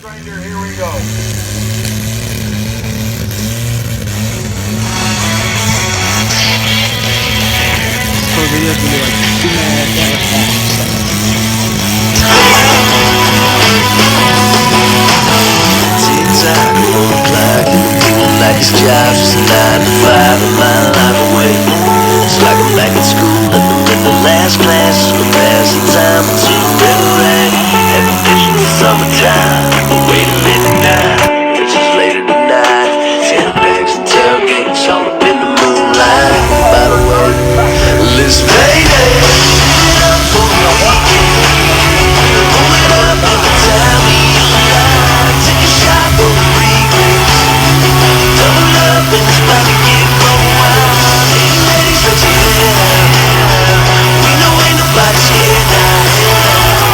Grinder, here we go. Video dulu Tick-tock on the clock, and feeling like his job's just a 9 to 5 a mile life away. It's like I'm back in school, in the last class. We're passing time until the river ran. Heavy vision of summertime. Wait a minute now, it's just later tonight. Sandbags and tailgates all up in the moonlight. By the way, listen, lady, get up for the weekend. Roll it up every time we unite. Take a shot for the regrets. Double up in this body, get more wild. Hey ladies, let your head out. We know ain't nobody scared now.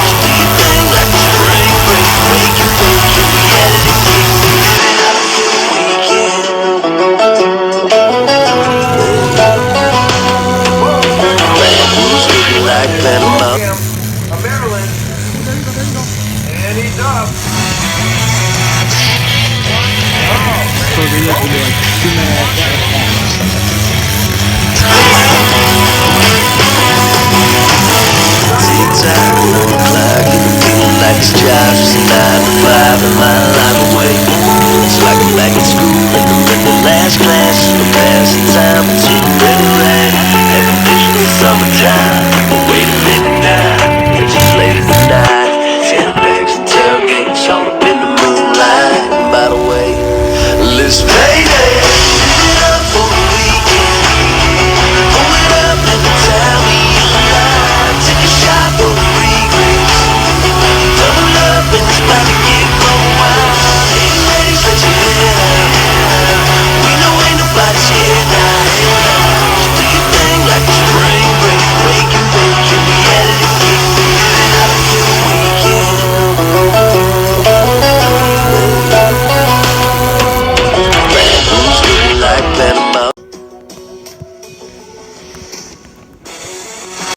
Just do your thing like a spring break. Wake and bake, can we get it again? Get up for the weekend. Bamboo's looking like Panama. A Maryland. And he's up. video dulu Tick-tock on the clock, and feeling like his job's just a 9 to 5 a mile